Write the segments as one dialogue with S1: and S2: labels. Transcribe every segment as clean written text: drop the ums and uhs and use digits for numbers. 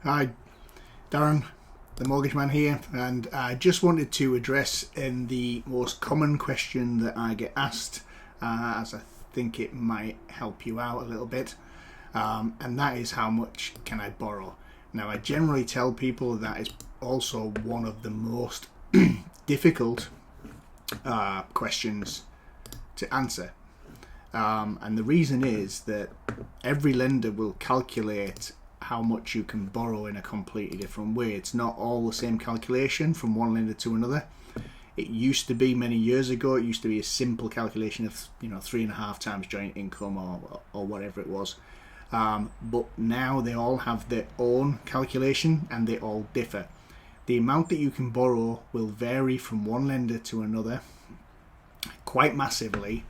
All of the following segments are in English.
S1: Hi, Darren, the mortgage man here, and I just wanted to address in the most common question that I get asked, as I think it might help you out a little bit, and that is how much can I borrow? Now, I generally tell people that is also one of the most difficult questions to answer. And the reason is that every lender will calculate how much you can borrow in a completely different way. It's not all the same calculation from one lender to another. It used to be many years ago, it used to be a simple calculation of 3.5 times joint income or whatever it was. But now they all have their own calculation and they all differ. The amount that you can borrow will vary from one lender to another quite massively,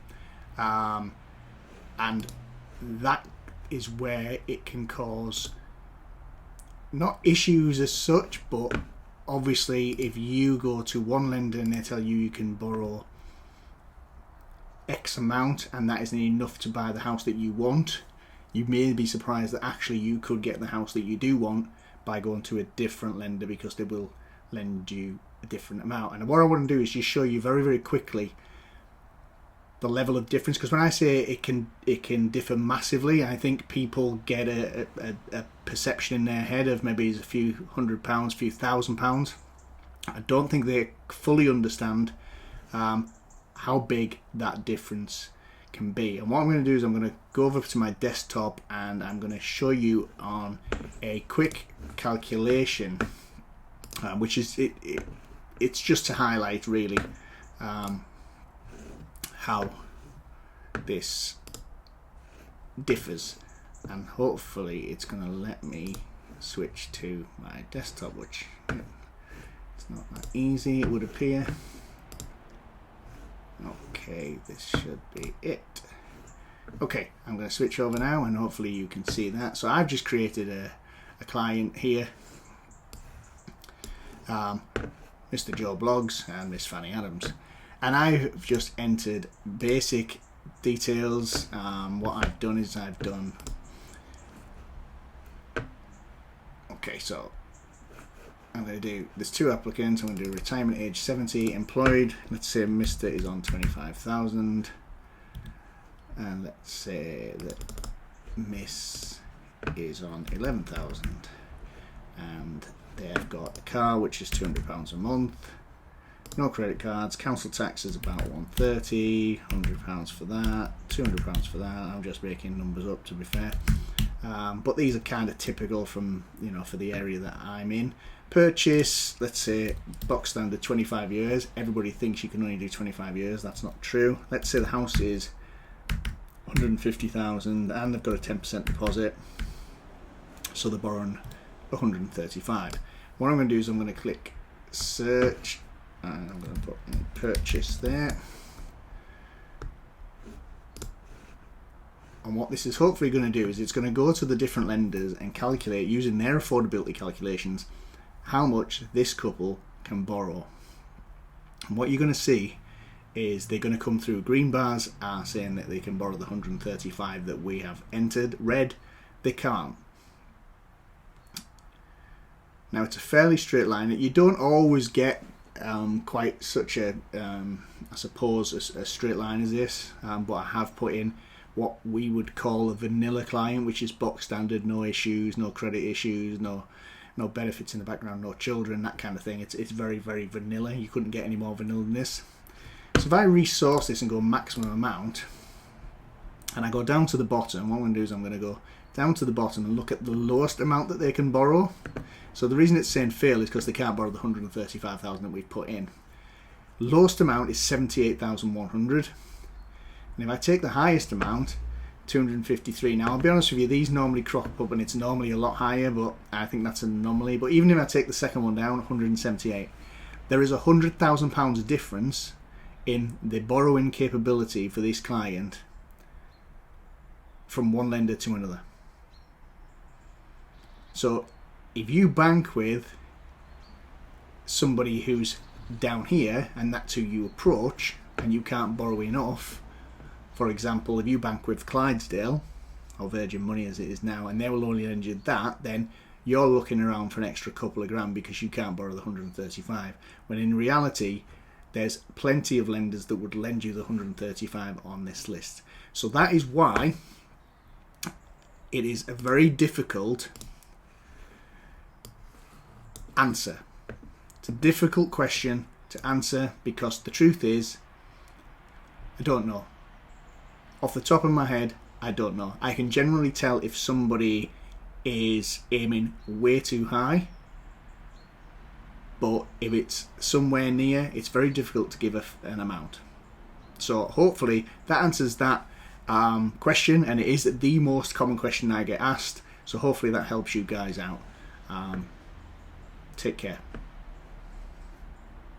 S1: and that is where it can cause not issues as such, but obviously if you go to one lender and they tell you you can borrow X amount and that isn't enough to buy the house that you want, you may be surprised that actually you could get the house that you do want by going to a different lender, because they will lend you a different amount. And what I want to do is just show you very, very quickly the level of difference, because when I say it can differ massively, I think people get a perception in their head of maybe it's a few £100, a few £1,000. I don't think they fully understand how big that difference can be. And what I'm going to do is I'm going to go over to my desktop and I'm going to show you on a quick calculation, which is it's just to highlight really how this differs, and hopefully it's going to let me switch to my desktop, which it's not that easy, it would appear. Okay, this should be it. Okay, I'm going to switch over now and hopefully you can see that. So I've just created a client here, Mr. Joe Blogs and Miss Fanny Adams. And I've just entered basic details. What I've done is okay, so I'm going to do, there's two applicants. I'm going to do retirement age 70, employed. Let's say Mr. is on 25,000. And let's say that Miss is on 11,000. And they've got a car which is £200 a month. No credit cards, council tax is about 130, £100 for that, £200 for that. I'm just making numbers up, to be fair. But these are kind of typical from, for the area that I'm in. Purchase, let's say box standard 25 years. Everybody thinks you can only do 25 years. That's not true. Let's say the house is 150,000 and they've got a 10% deposit. So they're borrowing 135. What I'm going to do is I'm going to click search. And I'm going to put in purchase there. And what this is hopefully going to do is it's going to go to the different lenders and calculate, using their affordability calculations, how much this couple can borrow. And what you're going to see is they're going to come through. Green bars are saying that they can borrow the 135 that we have entered. Red, they can't. Now it's a fairly straight line. You don't always get quite such a I suppose a straight line as this, but I have put in what we would call a vanilla client, which is box standard, no issues, no credit issues, no benefits in the background, no children, that kind of thing. It's very, very vanilla. You couldn't get any more vanilla than this. So if I resource this and go maximum amount, and I go down to the bottom, what I'm going to do is I'm going to go down to the bottom and look at the lowest amount that they can borrow. So the reason it's saying fail is because they can't borrow the 135,000 that we've put in. Lowest amount is 78,100. And if I take the highest amount, 253. Now I'll be honest with you, these normally crop up and it's normally a lot higher, but I think that's an anomaly. But even if I take the second one down, 178, there is £100,000 difference in the borrowing capability for this client from one lender to another. So if you bank with somebody who's down here and that's who you approach and you can't borrow enough, for example, if you bank with Clydesdale or Virgin Money as it is now, and they will only lend you that, then you're looking around for an extra couple of grand because you can't borrow the 135, when in reality there's plenty of lenders that would lend you the 135 on this list. So that is why it is a very difficult answer. It's a difficult question to answer because the truth is, I don't know. Off the top of my head, I don't know. I can generally tell if somebody is aiming way too high, but if it's somewhere near, it's very difficult to give an amount. So hopefully that answers that question, and it is the most common question I get asked. So hopefully that helps you guys out. Take care.